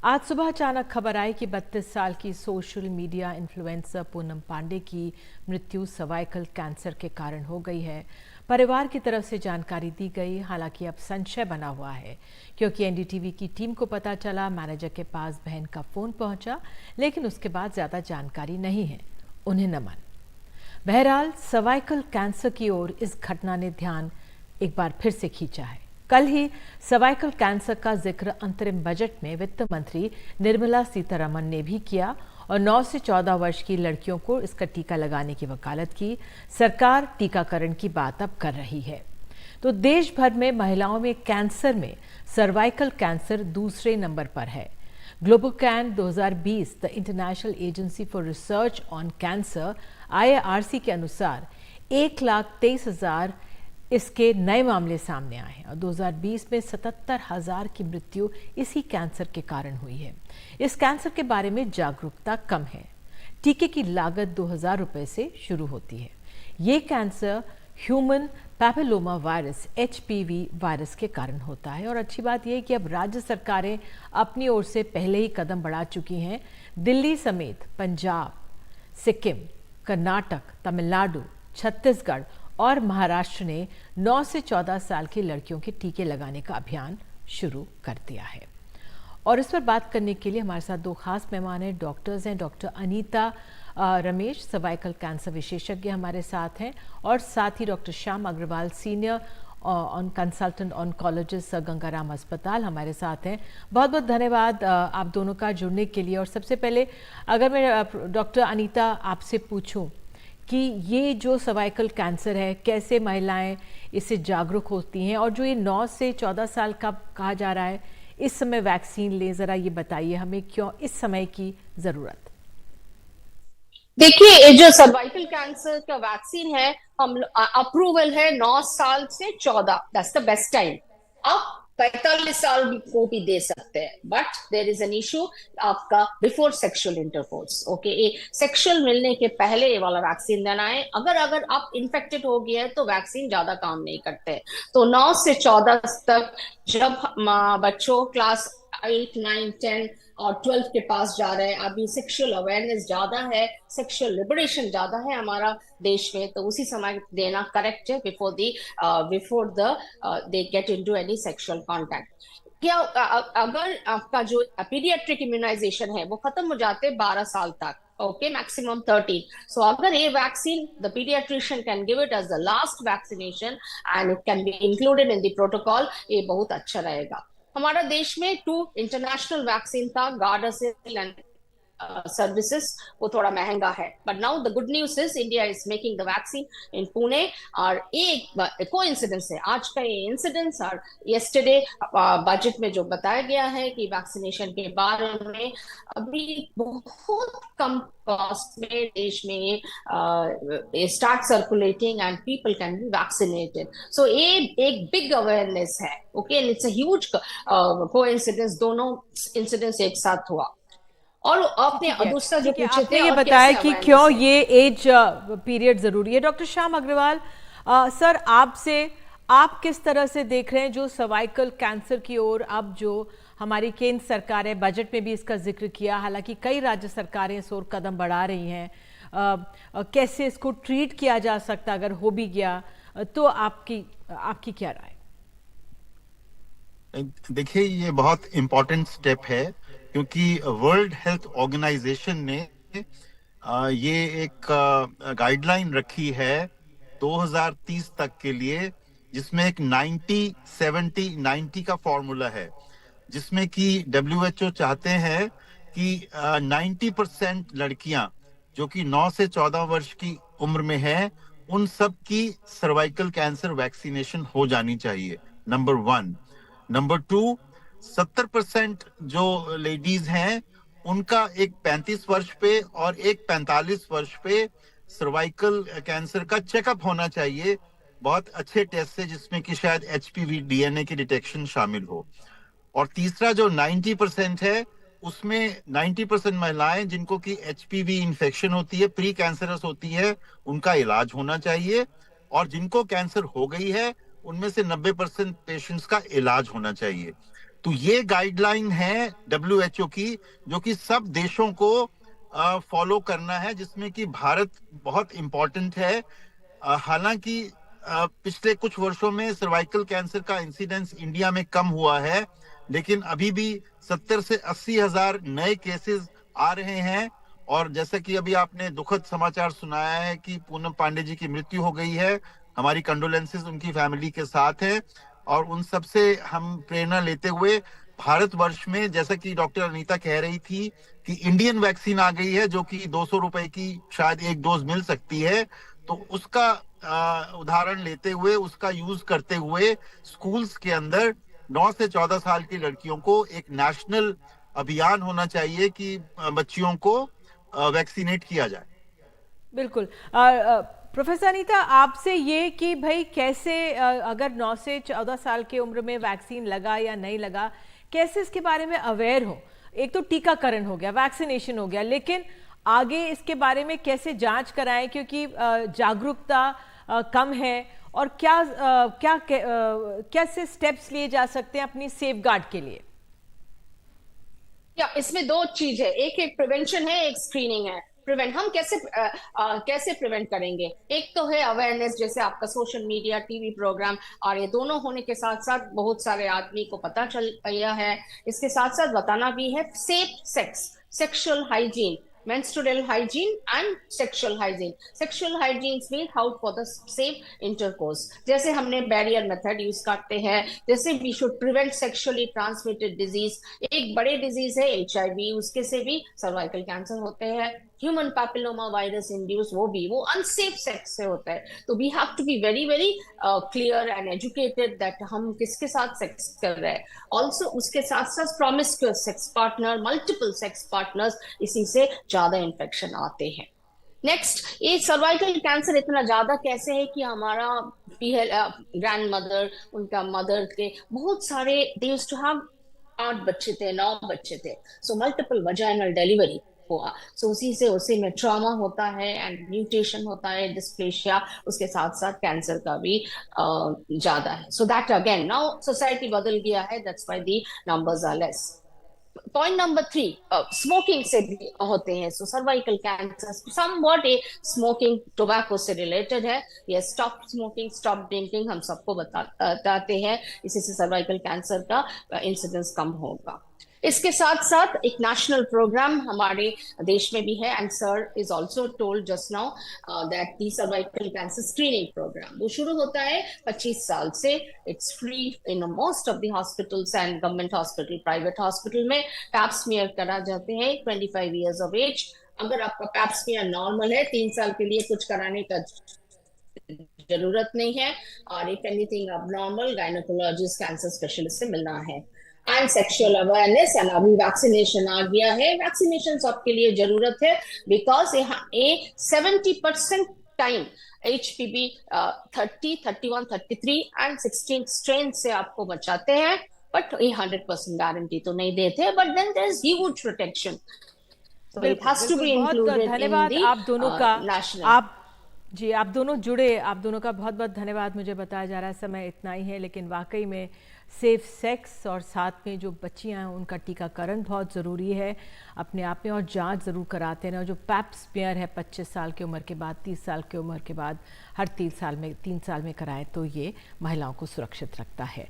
आज सुबह अचानक खबर आई कि 32 साल की social media influencer Poonam Pandey की मृत्यु सर्वाइकल कैंसर के कारण हो गई है। परिवार की तरफ से जानकारी दी गई, हालांकि अब संशय बना हुआ है क्योंकि एनडीटीवी की टीम को पता चला, मैनेजर के पास बहन का फोन पहुंचा, लेकिन उसके बाद ज्यादा जानकारी नहीं है। उन्हें नमन। बहरहाल सर्वाइकल कैंसर की ओर इस घटना ने ध्यान एक बार फिर से खींचा है। कल ही सर्वाइकल कैंसर का जिक्र अंतरिम बजट में वित्त मंत्री निर्मला सीतारमण ने भी किया और 9 से 14 वर्ष की लड़कियों को इसका टीका लगाने की वकालत की। सरकार टीकाकरण की बात अब कर रही है। तो देश भर में महिलाओं में कैंसर में सर्वाइकल कैंसर दूसरे नंबर पर है। GLOBOCAN 2020 the international agency for research on cancer IARC के अनुसार 1,23,000 इसके नए मामले सामने आए हैं और 2020 में 77,000 की मृत्यु इसी कैंसर के कारण हुई है। इस कैंसर के बारे में जागरूकता कम है। टीके की लागत 2,000 रुपए से शुरू होती है। ये cancer human papilloma virus HPV virus के कारण होता है और अच्छी बात यह है कि अब राज्य सरकारें अपनी ओर से पहले ही कदम बढ़ा चुकी हैं। दिल्ली समेत पंजाब, सिक्किम, कर्नाटक, तमिलनाडु, छत्तीसगढ़ और महाराष्ट्र ने 9 से 14 साल की लड़कियों के टीके लगाने का अभियान शुरू कर दिया है। और इस पर बात करने के लिए हमारे साथ दो खास मेहमान हैं, डॉक्टर्स हैं। Doctor Anita Ramesh, cervical cancer विशेषज्ञ हमारे साथ हैं, और साथ ही doctor Shyam Agarwal, senior consultant oncologist Gangaram अस्पताल हमारे साथ हैं। बहुत बहुत धन्यवाद आप दोनों का जुड़ने के लिए। और सबसे पहले अगर मैं डॉक्टर अनीता आपसे पूछूं कि ये जो सर्वाइकल कैंसर है, कैसे महिलाएं इससे जागरूक होती हैं, और जो ये 9 से 14 साल का कहा जा रहा है इस समय वैक्सीन ले, जरा ये बताइए हमें क्यों इस समय की जरूरत। देखिए, ये जो सर्वाइकल कैंसर का वैक्सीन है, हम अप्रूवल है 9 साल से 14, दैट्स द बेस्ट टाइम। आप 45 साल को भी दे सकते हैं, but there is an issue आपका बिफोर सेक्सुअल इंटरकोर्स। ओके, ये सेक्सुअल मिलने के पहले ये वाला वैक्सीन देना है। अगर अगर आप इन्फेक्टेड हो गया है तो वैक्सीन ज्यादा काम नहीं करते। तो 9 से 14 तक जब बच्चों क्लास 8, 9, 10 और 12 के पास जा रहे हैं, अभी सेक्सुअल अवेयरनेस ज्यादा है, सेक्सुअल लिबरेशन ज्यादा है हमारा देश में, तो उसी समय देना करेक्ट है, before the they get into any sexual contact. क्या अगर आपका जो पीडियाट्रिक इम्यूनाइजेशन है वो खत्म हो जाते 12 साल तक, ओके, मैक्सिमम 13। सो अगर ये vaccine the paediatrician can give it as the last vaccination and it can be included in the protocol, ये बहुत अच्छा रहेगा। हमारा देश में 2 इंटरनेशनल वैक्सीन था, गार्डासिल एंड सर्विसेज, वो थोड़ा महंगा है, but now the good news is India is making the vaccine in Pune. और एक कोइंसिडेंस है आज का ये इंसिडेंस, और यस्टरडे बजट में जो बताया गया है कि वैक्सीनेशन के बारे में अभी बहुत कम कॉस्ट में देश में ये start circulating and people can be vaccinated. So ये एक बिग अवेयरनेस है, okay, and it's a huge coincidence, दोनों इंसिडेंट्स एक साथ हुआ। और आपने दूसरा जो पूछे थे, आपने ये बताया कि क्यों ये एज पीरियड जरूरी है। डॉक्टर श्याम अग्रवाल सर, आपसे आप किस तरह से देख रहे हैं जो सर्वाइकल कैंसर की ओर अब जो हमारी केंद्र सरकार है, बजट में भी इसका जिक्र किया, हालांकि कई राज्य सरकारें इस ओर कदम बढ़ा रही हैं, कैसे इसको ट्रीट किया जा सकता अगर हो भी गया, तो आपकी क्या राय? देखिए, ये बहुत इम्पोर्टेंट स्टेप है क्योंकि वर्ल्ड हेल्थ ऑर्गेनाइजेशन ने ये एक गाइडलाइन रखी है 2030 तक के लिए, जिसमें एक 90-70-90 का फॉर्मूला है, जिसमें कि WHO चाहते हैं कि 90% लड़कियां जो कि 9 से 14 वर्ष की उम्र में है, उन सब की सर्वाइकल कैंसर वैक्सीनेशन हो जानी चाहिए, नंबर 1। नंबर 2, 70% जो लेडीज हैं उनका एक 35 वर्ष पे और एक 45 वर्ष पे सर्वाइकल कैंसर का चेकअप होना चाहिए, बहुत अच्छे टेस्ट से, जिसमें कि शायद HPV DNA की डिटेक्शन शामिल हो। और तीसरा जो 90% है, उसमें 90% महिलाएं जिनको कि HPV इन्फेक्शन होती है, प्री कैंसरस होती है, उनका इलाज होना चाहिए, और जिनको कैंसर हो गई है उनमें से 90% पेशेंट्स का इलाज होना चाहिए। तो ये गाइडलाइन है WHO की, जो कि सब देशों को फॉलो करना है, जिसमें कि भारत बहुत इंपॉर्टेंट है। हालांकि पिछले कुछ वर्षों में सर्वाइकल कैंसर का इंसिडेंस इंडिया में कम हुआ है, लेकिन अभी भी 70 से 80 हजार नए केसेस आ रहे हैं। और जैसे कि अभी आपने दुखद समाचार सुनाया है कि पूनम पांडे जी की मृत्यु हो गई है, हमारी कंडोलेंसेस उनकी फैमिली के साथ है। और उन सब से हम प्रेरणा लेते हुए भारतवर्ष में, जैसा कि डॉक्टर अनीता कह रही थी कि इंडियन वैक्सीन आ गई है, जो कि 200 रुपए की शायद एक डोज मिल सकती है, तो उसका उदाहरण लेते हुए, उसका यूज करते हुए स्कूल्स के अंदर 9 से 14 साल की लड़कियों को एक नेशनल अभियान होना चाहिए कि बच्चियों को वैक्सीनेट किया जाए। बिल्कुल। प्रोफेसर अनीता, आपसे ये कि भाई कैसे अगर 9 से 14 साल की उम्र में वैक्सीन लगा या नहीं लगा, कैसे इसके बारे में अवेयर हो? एक तो टीकाकरण हो गया, वैक्सीनेशन हो गया, लेकिन आगे इसके बारे में कैसे जांच कराएं, क्योंकि जागरूकता कम है। और कैसे स्टेप्स लिए जा सकते हैं अपनी सेफगार्ड के लिए? या इसमें दो चीज है, एक प्रिवेंशन है, एक स्क्रीनिंग है। प्रिवेंट हम कैसे प्रिवेंट करेंगे? एक तो है अवेयरनेस, जैसे आपका सोशल मीडिया, टीवी प्रोग्राम, और ये दोनों होने के साथ साथ बहुत सारे आदमी को पता चल गया है। इसके साथ साथ बताना भी है safe sex, sexual hygiene, menstrual hygiene and sexual hygiene. Sexual hygiene means how for the safe intercourse. जैसे हमने बैरियर मेथड यूज करते हैं, जैसे we should prevent sexually transmitted disease. एक बड़े डिजीज है HIV, उसके से भी सर्वाइकल कैंसर होते हैं। ह्यूमन पैपिलोमा वायरस इंड्यूस, वो अनसेफ सेक्स से होता है। तो we have to be very very clear and educated that हम किसके साथ सेक्स कर रहे हैं। ऑल्सो उसके साथ साथ promiscuous sex partner, multiple sex partners, इसी से ज्यादा इन्फेक्शन आते हैं। नेक्स्ट, ये सर्वाइकल कैंसर इतना ज्यादा कैसे है कि हमारा ग्रैंड मदर, उनका मदर के बहुत सारे, दे यूज्ड टू हैव 8 बच्चे थे, 9 बच्चे थे। सो मल्टीपल वजाइनल डिलीवरी हुआ, सो उसी में ट्रॉमा होता है एंड म्यूटेशन होता है, डिस्प्लेशिया, उसके साथ साथ कैंसर का भी ज्यादा है। So that again, now society बदल गया है, that's why the numbers are less. Point number 3, smoking से भी होते हैं। So cervical cancer somewhat a smoking tobacco से रिलेटेड है। ये स्टॉप स्मोकिंग, स्टॉप ड्रिंकिंग हम सबको बताते हैं, इसी से सर्वाइकल कैंसर का इंसिडेंस कम होगा। इसके साथ साथ एक नेशनल प्रोग्राम हमारे देश में भी है, and sir is also told just now that the cervical cancer screening program, वो शुरू होता है 25 साल से। It's free in most of the hospitals and government hospital, private hospital में पैप स्मीयर करा जाते हैं 25 ईयर्स ऑफ एज। अगर आपका पैप स्मीयर नॉर्मल है, 3 साल के लिए कुछ कराने का जरूरत नहीं है, और इफ एनीथिंग अब गायनेकोलॉजिस्ट, कैंसर स्पेशलिस्ट से मिलना है। एंड सेक्सुअल अवेयरनेस, एंड अभी वैक्सीनेशन आ गया है। वैक्सीनेशन सबके लिए जरूरत है, बिकॉज ये 70% टाइम HPV 30, 31, 33 एंड 16 स्ट्रेन से आपको बचाते हैं, बट ये 100% गारंटी तो नहीं देते, but then there is huge protection. So it has to be included. धन्यवाद आप दोनों का। नेशनल आप दोनों जुड़े, आप दोनों का बहुत बहुत धन्यवाद। मुझे बताया जा रहा है समय इतना ही है, लेकिन वाकई में सेफ सेक्स और साथ में जो बच्चियां हैं उनका टीकाकरण बहुत ज़रूरी है अपने आप में, और जांच ज़रूर कराते हैं। और जो पैप स्मीयर है 25 साल की उम्र के बाद, 30 साल की उम्र के बाद, हर 3 साल में कराएं तो ये महिलाओं को सुरक्षित रखता है।